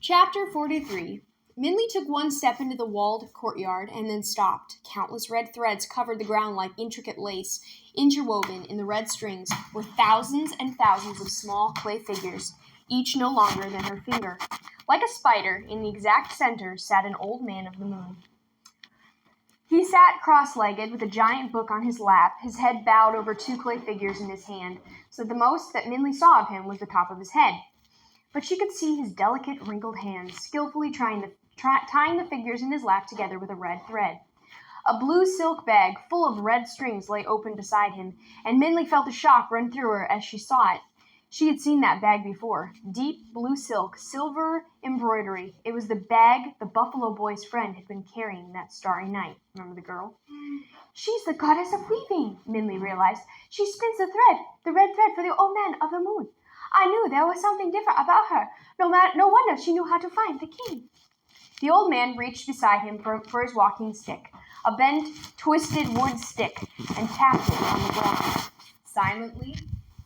Chapter 43. Minli took one step into the walled courtyard and then stopped. Countless red threads covered the ground like intricate lace. Interwoven in the red strings were thousands and thousands of small clay figures, each no longer than her finger. Like a spider, in the exact center sat an old man of the moon. He sat cross-legged with a giant book on his lap, his head bowed over two clay figures in his hand, so the most that Minli saw of him was the top of his head. But she could see his delicate, wrinkled hands, skillfully tying the figures in his lap together with a red thread. A blue silk bag full of red strings lay open beside him, and Minli felt a shock run through her as she saw it. She had seen that bag before. Deep blue silk, silver embroidery. It was the bag the buffalo boy's friend had been carrying that starry night. Remember the girl? She's the goddess of weaving, Minli realized. She spins the red thread for the old man of the moon. I knew there was something different about her. No wonder she knew how to find the king. The old man reached beside him for his walking stick, a bent, twisted wood stick, and tapped it on the ground. Silently,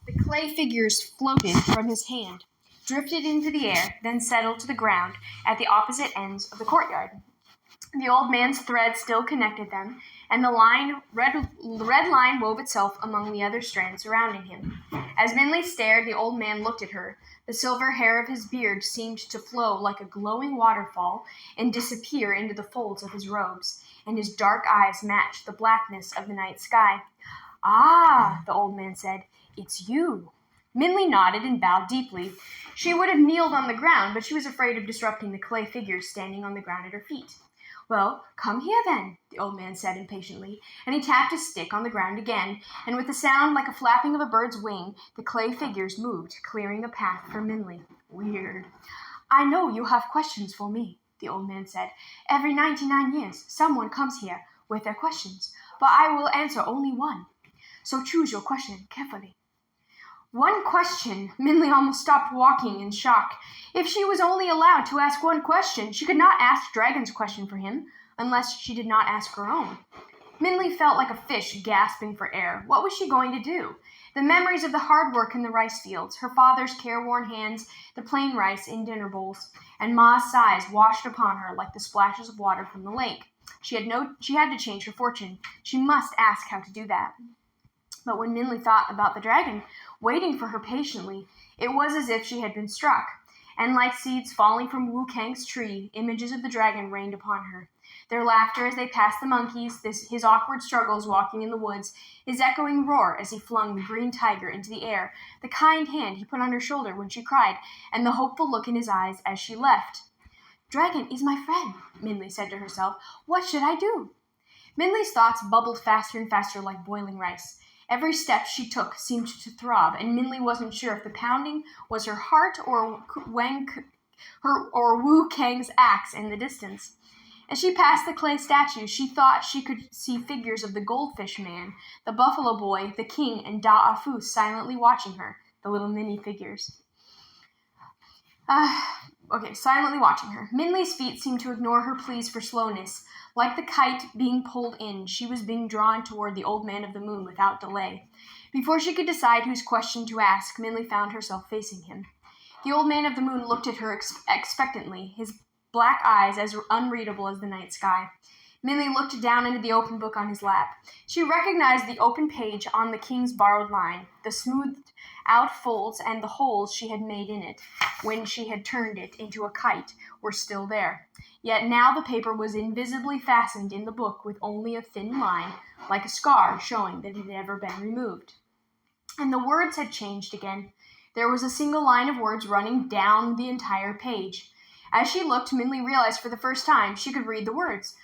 the clay figures floated from his hand, drifted into the air, then settled to the ground at the opposite ends of the courtyard. The old man's thread still connected them, and the red line wove itself among the other strands surrounding him. As Minli stared, the old man looked at her. The silver hair of his beard seemed to flow like a glowing waterfall and disappear into the folds of his robes, and his dark eyes matched the blackness of the night sky. "Ah," the old man said, "it's you." Minli nodded and bowed deeply. She would have kneeled on the ground, but she was afraid of disrupting the clay figures standing on the ground at her feet. "Well, come here then," the old man said impatiently, and he tapped his stick on the ground again, and with a sound like a flapping of a bird's wing, the clay figures moved, clearing a path for Minli. Weird. "I know you have questions for me," the old man said. "Every 99 years, someone comes here with their questions, but I will answer only one. So choose your question carefully." One question! Minli almost stopped walking in shock. If she was only allowed to ask one question, she could not ask Dragon's question for him, unless she did not ask her own. Minli felt like a fish gasping for air. What was she going to do? The memories of the hard work in the rice fields, her father's careworn hands, the plain rice in dinner bowls, and Ma's sighs washed upon her like the splashes of water from the lake. She had to change her fortune. She must ask how to do that. But when Minli thought about the dragon, waiting for her patiently, it was as if she had been struck. And like seeds falling from Wu Kang's tree, images of the dragon rained upon her. Their laughter as they passed the monkeys, his awkward struggles walking in the woods, his echoing roar as he flung the green tiger into the air, the kind hand he put on her shoulder when she cried, and the hopeful look in his eyes as she left. "Dragon is my friend," Minli said to herself. "What should I do?" Minli's thoughts bubbled faster and faster like boiling rice. Every step she took seemed to throb, and Minli wasn't sure if the pounding was her heart or Wu Kang's axe in the distance. As she passed the clay statues, she thought she could see figures of the Goldfish man, the buffalo boy, the king, and Da Afu silently watching her, the little mini figures. Silently watching her. Minli's feet seemed to ignore her pleas for slowness. Like the kite being pulled in, she was being drawn toward the old man of the moon without delay. Before she could decide whose question to ask, Minli found herself facing him. The old man of the moon looked at her expectantly, his black eyes as unreadable as the night sky. Minli looked down into the open book on his lap. She recognized the open page on the king's borrowed line. The smoothed out folds and the holes she had made in it when she had turned it into a kite were still there. Yet now the paper was invisibly fastened in the book with only a thin line, like a scar, showing that it had never been removed. And the words had changed again. There was a single line of words running down the entire page. As she looked, Minli realized for the first time she could read the words.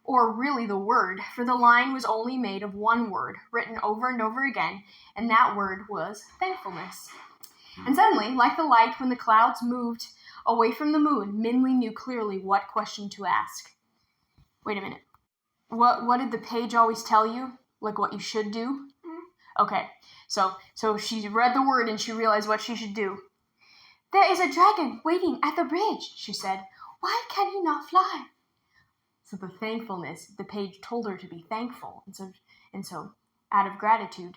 Or really the word, for the line was only made of one word, written over and over again, and that word was thankfulness. And suddenly, like the light when the clouds moved away from the moon, Minli knew clearly what question to ask. Wait a minute. What did the page always tell you? Like what you should do? Okay, so she read the word and she realized what she should do. "There is a dragon waiting at the bridge," she said. "Why can he not fly?" So the thankfulness, the page told her to be thankful. And so out of gratitude,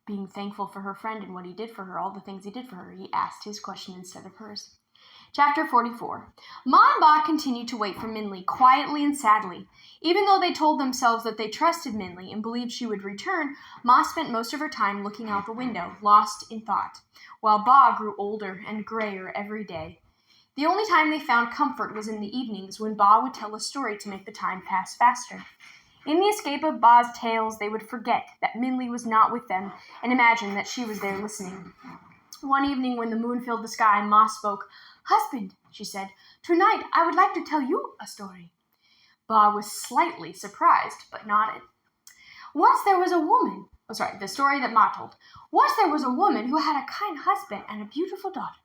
being thankful for her friend and what he did for her, all the things he did for her, he asked his question instead of hers. Chapter 44. Ma and Ba continued to wait for Minli quietly and sadly. Even though they told themselves that they trusted Minli and believed she would return, Ma spent most of her time looking out the window, lost in thought, while Ba grew older and grayer every day. The only time they found comfort was in the evenings when Ba would tell a story to make the time pass faster. In the escape of Ba's tales, they would forget that Minli was not with them and imagine that she was there listening. One evening when the moon filled the sky, Ma spoke. "Husband," she said, "tonight I would like to tell you a story." Ba was slightly surprised, but nodded. The story that Ma told. Once there was a woman who had a kind husband and a beautiful daughter.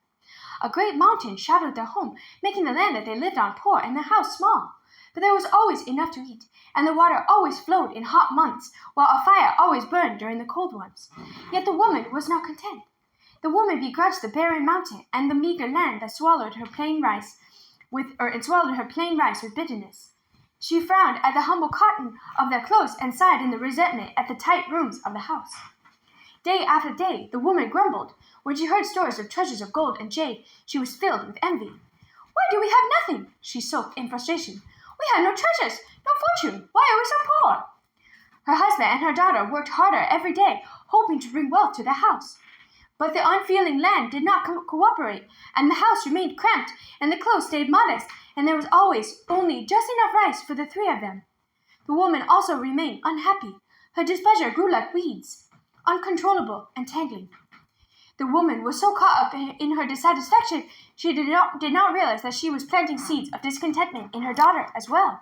A great mountain shadowed their home, making the land that they lived on poor and the house small. But there was always enough to eat, and the water always flowed in hot months, while a fire always burned during the cold ones. Yet the woman was not content. The woman begrudged the barren mountain and the meager land that swallowed her plain rice with bitterness. She frowned at the humble cotton of their clothes and sighed in the resentment at the tight rooms of the house. Day after day, the woman grumbled. When she heard stories of treasures of gold and jade, she was filled with envy. "Why do we have nothing?" she sulked in frustration. "We have no treasures, no fortune. Why are we so poor?" Her husband and her daughter worked harder every day, hoping to bring wealth to the house. But the unfeeling land did not cooperate, and the house remained cramped, and the clothes stayed modest, and there was always only just enough rice for the three of them. The woman also remained unhappy. Her displeasure grew like weeds, uncontrollable and tangling. The woman was so caught up in her dissatisfaction, she did not realize that she was planting seeds of discontentment in her daughter as well.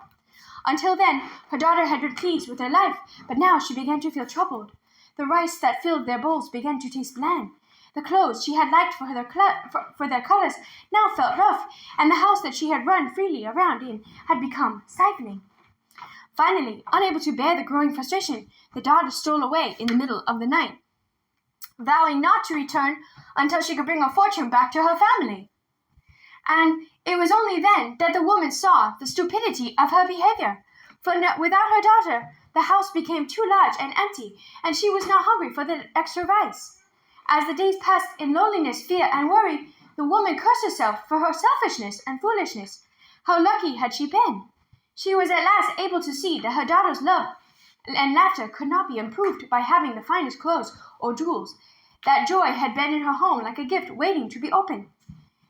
Until then, her daughter had been pleased with her life, but now she began to feel troubled. The rice that filled their bowls began to taste bland. The clothes she had liked for their colors now felt rough, and the house that she had run freely around in had become stifling. Finally, unable to bear the growing frustration, the daughter stole away in the middle of the night, vowing not to return until she could bring a fortune back to her family. And it was only then that the woman saw the stupidity of her behavior. For without her daughter, the house became too large and empty, and she was not hungry for the extra rice. As the days passed in loneliness, fear, and worry, the woman cursed herself for her selfishness and foolishness. How lucky had she been! She was at last able to see that her daughter's love and laughter could not be improved by having the finest clothes or jewels. That joy had been in her home like a gift waiting to be opened.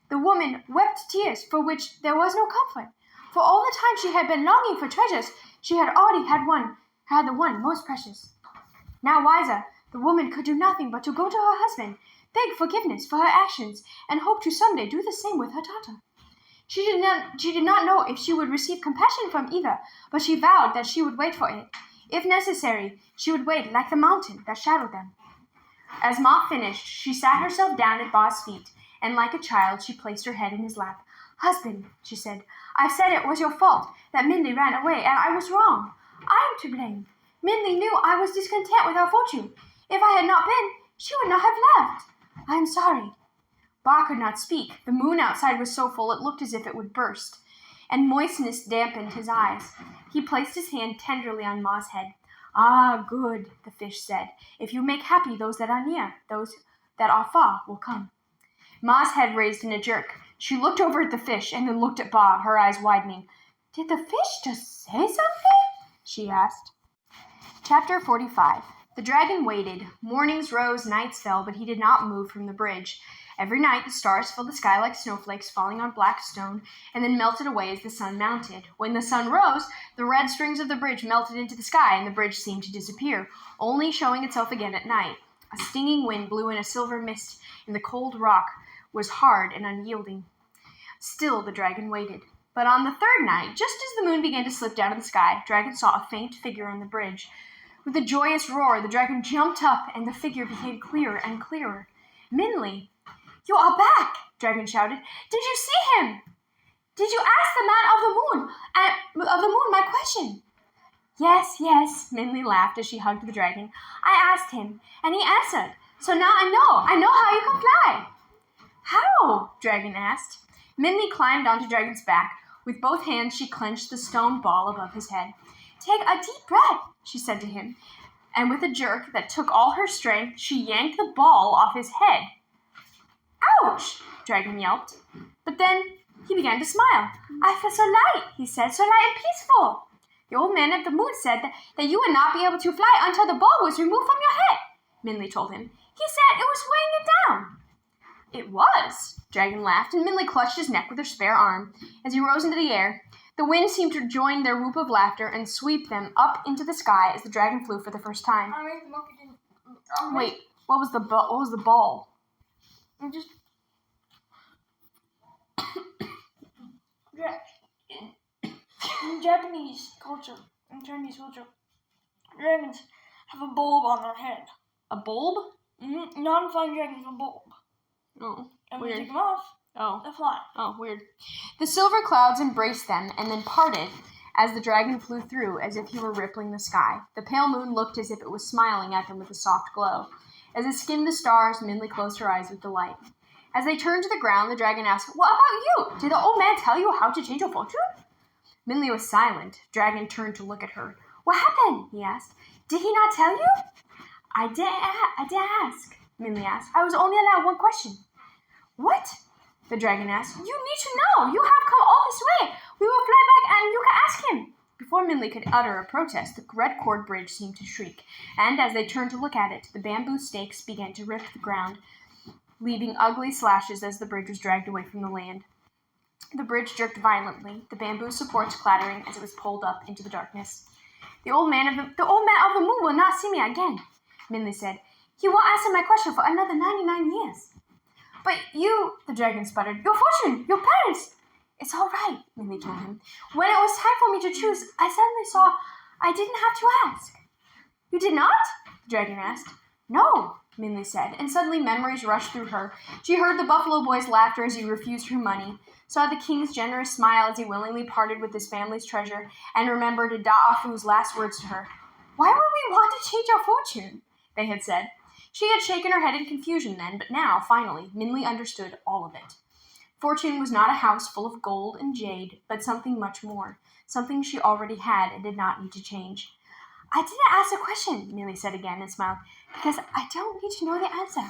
The woman wept tears for which there was no comfort. For all the time she had been longing for treasures, she had already had the one most precious. Now wiser, the woman could do nothing but to go to her husband, beg forgiveness for her actions, and hope to someday do the same with her daughter. She did not know if she would receive compassion from either, but she vowed that she would wait for it. If necessary, she would wait like the mountain that shadowed them. As Ma finished, she sat herself down at Ba's feet, and like a child, she placed her head in his lap. "Husband," she said, "I said it was your fault, that Minli ran away, and I was wrong. I am to blame. Minli knew I was discontent with our fortune. If I had not been, she would not have left. I am sorry." Ba could not speak. The moon outside was so full it looked as if it would burst, and moistness dampened his eyes. He placed his hand tenderly on Ma's head. "Ah, good," the fish said. "If you make happy those that are near, those that are far will come." Ma's head raised in a jerk. She looked over at the fish and then looked at Ba, her eyes widening. "Did the fish just say something?" she asked. Chapter 45. The dragon waited. Mornings rose, nights fell, but he did not move from the bridge. Every night the stars filled the sky like snowflakes falling on black stone, and then melted away as the sun mounted. When the sun rose, the red strings of the bridge melted into the sky, and the bridge seemed to disappear, only showing itself again at night. A stinging wind blew in a silver mist, and the cold rock was hard and unyielding. Still the dragon waited. But on the third night, just as the moon began to slip down in the sky, Dragon saw a faint figure on the bridge. With a joyous roar, the dragon jumped up, and the figure became clearer and clearer. "Minli, you are back!" Dragon shouted. "Did you see him? Did you ask the man of the moon my question?" Yes, Minli laughed as she hugged the dragon. "I asked him, and he answered. So now I know how you can fly." "How?" Dragon asked. Minli climbed onto Dragon's back. With both hands, she clenched the stone ball above his head. "Take a deep breath," she said to him, and with a jerk that took all her strength, she yanked the ball off his head. "Ouch!" Dragon yelped. But then began to smile. I feel so light, he said, so light and peaceful. The old man of the moon said that you would not be able to fly until the ball was removed from your head, Minli told him. He said it was weighing you down. It was, Dragon laughed, and Minli clutched his neck with her spare arm. As he rose into the air, the wind seemed to join their whoop of laughter and sweep them up into the sky as the dragon flew for the first time. Wait, what was the ball? In Japanese culture, in Chinese culture, dragons have a bulb on their head. A bulb? Mm-hmm. Non-flying dragons have a bulb. Oh, and weird. when you take them off, they fly. Oh, weird. The silver clouds embraced them and then parted as the dragon flew through as if he were rippling the sky. The pale moon looked as if it was smiling at them with a soft glow. As it skimmed the stars, Minli closed her eyes with delight. As they turned to the ground, the dragon asked, What about you? Did the old man tell you how to change your fortune? Minli was silent. Dragon turned to look at her. What happened? He asked. Did he not tell you? I didn't ask, Minli asked. I was only allowed one question. What? The dragon asked. You need to know. You have come all this way. We will fly back and you can ask him. Before Minli could utter a protest, the red cord bridge seemed to shriek, and as they turned to look at it, the bamboo stakes began to rip the ground, leaving ugly slashes as the bridge was dragged away from the land. The bridge jerked violently, the bamboo supports clattering as it was pulled up into the darkness. The old man of the moon will not see me again, Minli said. He won't answer my question for another 99 years. But you, the dragon sputtered, your fortune, your parents. It's all right, Minli told him. When it was time for me to choose, I suddenly saw I didn't have to ask. You did not? The dragon asked. No, Minli said, and suddenly memories rushed through her. She heard the buffalo boy's laughter as he refused her money, saw the king's generous smile as he willingly parted with his family's treasure, and remembered Da'afu's last words to her. Why would we want to change our fortune? They had said. She had shaken her head in confusion then, but now, finally, Minli understood all of it. Fortune was not a house full of gold and jade, but something much more, something she already had and did not need to change. I didn't ask a question, Minli said again and smiled, because I don't need to know the answer.